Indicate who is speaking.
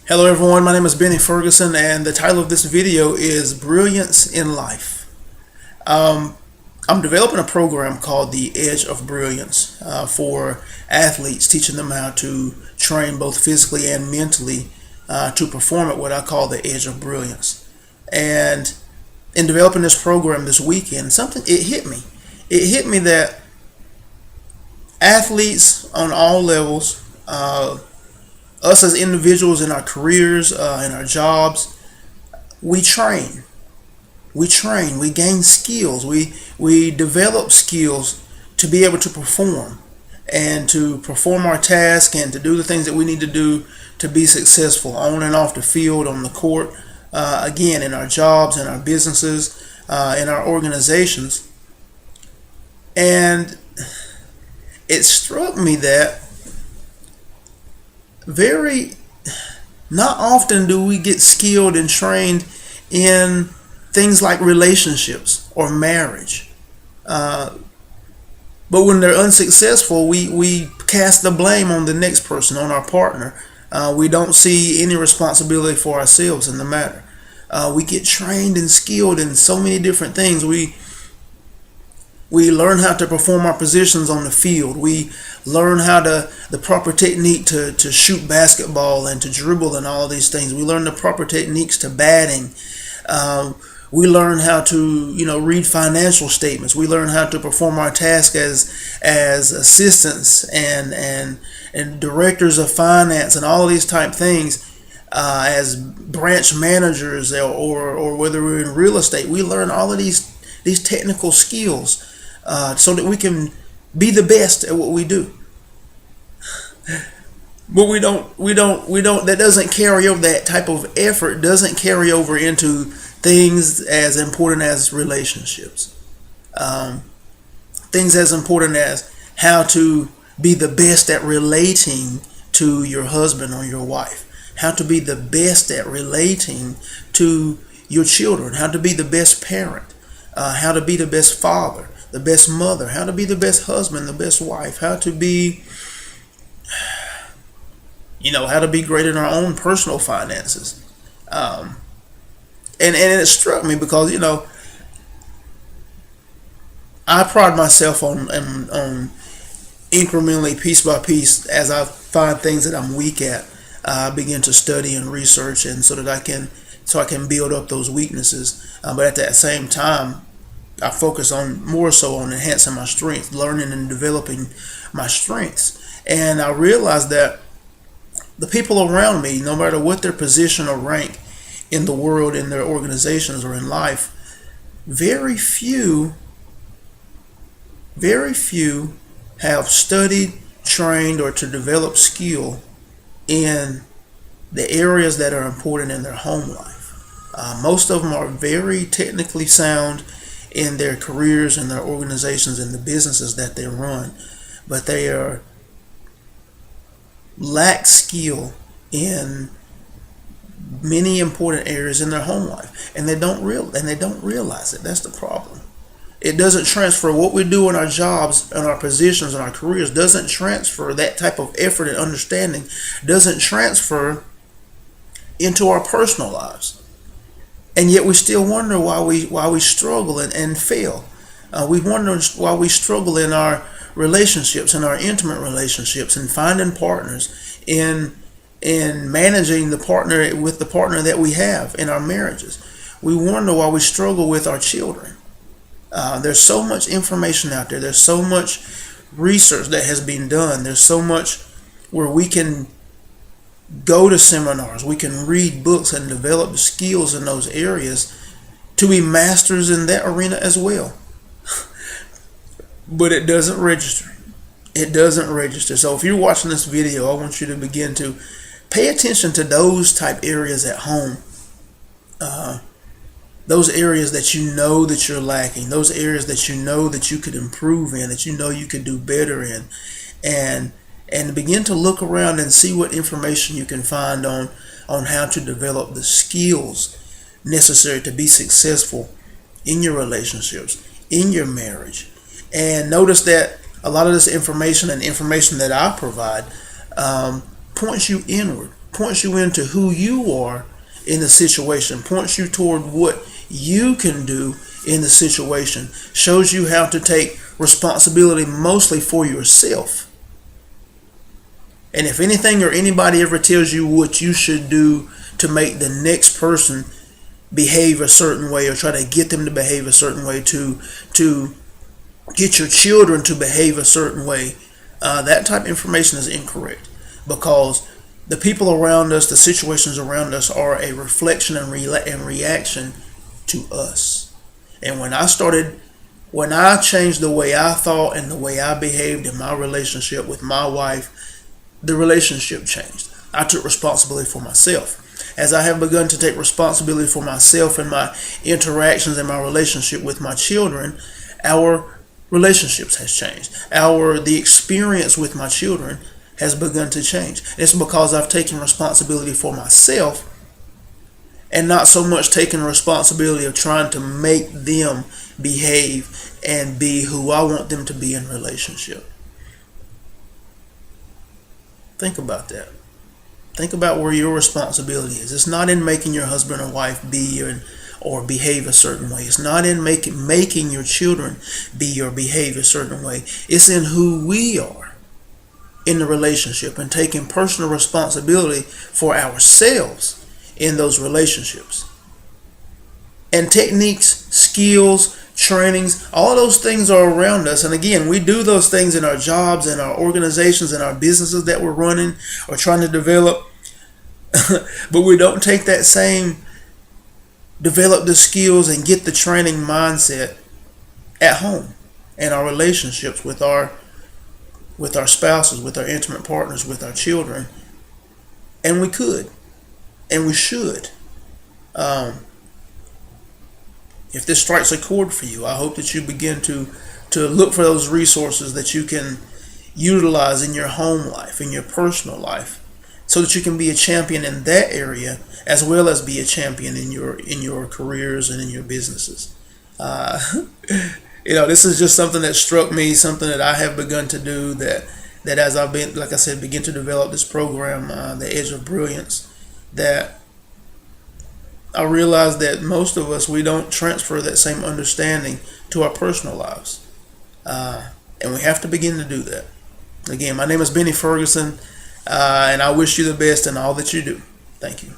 Speaker 1: Hello everyone, my name is Benny Ferguson and the title of this video is Brilliance in Life. I'm developing a program called the Edge of Brilliance for athletes, teaching them how to train both physically and mentally to perform at what I call the Edge of Brilliance. And in developing this program this weekend, it hit me. It hit me that athletes on all levels, us as individuals in our careers, in our jobs, we train. We gain skills. We develop skills to be able to perform and to perform our task and to do the things that we need to do to be successful on and off the field, on the court, again, in our jobs, in our businesses, in our organizations. And it struck me that not often do we get skilled and trained in things like relationships or marriage. But when they're unsuccessful, we cast the blame on the next person, on our partner. We don't see any responsibility for ourselves in the matter. We get trained and skilled in so many different things. We learn how to perform our positions on the field. We learn the proper technique to shoot basketball and to dribble and all these things. We learn the proper techniques to batting. We learn how to read financial statements. We learn how to perform our task as assistants and directors of finance and all these type things. As branch managers or whether we're in real estate, we learn all of these technical skills so that we can be the best at what we do. But we don't, that doesn't carry over, that type of effort doesn't carry over into things as important as relationships. Things as important as how to be the best at relating to your husband or your wife. How to be the best at relating to your children. How to be the best parent. How to be the best father, the best mother. How to be the best husband, the best wife. How to be great in our own personal finances. And it struck me because, I pride myself on incrementally, piece by piece, as I find things that I'm weak at, I begin to study and research, and so I can build up those weaknesses. But at that same time, I focus more so on enhancing my strength, learning and developing my strengths. And I realized that the people around me, no matter what their position or rank in the world, in their organizations or in life, very few have studied, trained, or to develop skill in the areas that are important in their home life. Most of them are very technically sound in their careers and their organizations and the businesses that they run, but they lack skill in many important areas in their home life, and they don't realize it. That's the problem. It doesn't transfer. What we do in our jobs and our positions and our careers doesn't transfer. That type of effort and understanding doesn't transfer into our personal lives, and yet we still wonder why we struggle and fail. We wonder why we struggle in our relationships, in our intimate relationships, and finding partners, in managing the partner that we have in our marriages. We wonder why we struggle with our children. There's so much information out there. There's so much research that has been done. There's so much where we can go to seminars, we can read books and develop skills in those areas to be masters in that arena as well. But it doesn't register. It doesn't register. So if you're watching this video, I want you to begin to pay attention to those type areas at home. Those areas that you know that you're lacking. Those areas that you know that you could improve in, that you know you could do better in. And begin to look around and see what information you can find on how to develop the skills necessary to be successful in your relationships, in your marriage. And notice that a lot of this information and information that I provide points you inward, points you into who you are in the situation, points you toward what you can do in the situation, shows you how to take responsibility mostly for yourself. And if anything or anybody ever tells you what you should do to make the next person behave a certain way, or try to get them to behave a certain way, to get your children to behave a certain way, that type of information is incorrect, because the people around us, the situations around us, are a reflection and reaction to us. And when I changed the way I thought and the way I behaved in my relationship with my wife, the relationship changed. I took responsibility for myself. As I have begun to take responsibility for myself and my interactions and my relationship with my children, our relationships has changed. The experience with my children has begun to change. It's because I've taken responsibility for myself, and not so much taking responsibility of trying to make them behave and be who I want them to be in relationship. Think about that. Think about where your responsibility is. It's not in making your husband or wife be or behave a certain way. It's not in making your children be or behave a certain way. It's in who we are in the relationship, and taking personal responsibility for ourselves in those relationships. And techniques, skills, trainings, all those things are around us. And again, we do those things in our jobs, in our organizations, in our businesses that we're running or trying to develop. But we don't take that same develop the skills and get the training mindset at home, in our relationships with our spouses, with our intimate partners, with our children. And we could, and we should. If this strikes a chord for you, I hope that you begin to look for those resources that you can utilize in your home life, in your personal life, so that you can be a champion in that area, as well as be a champion in your careers and in your businesses. This is just something that struck me, something that I have begun to do, that as I've been, like I said, begin to develop this program, The Edge of Brilliance, that I realize that most of us, we don't transfer that same understanding to our personal lives. And we have to begin to do that. Again, my name is Benny Ferguson, and I wish you the best in all that you do. Thank you.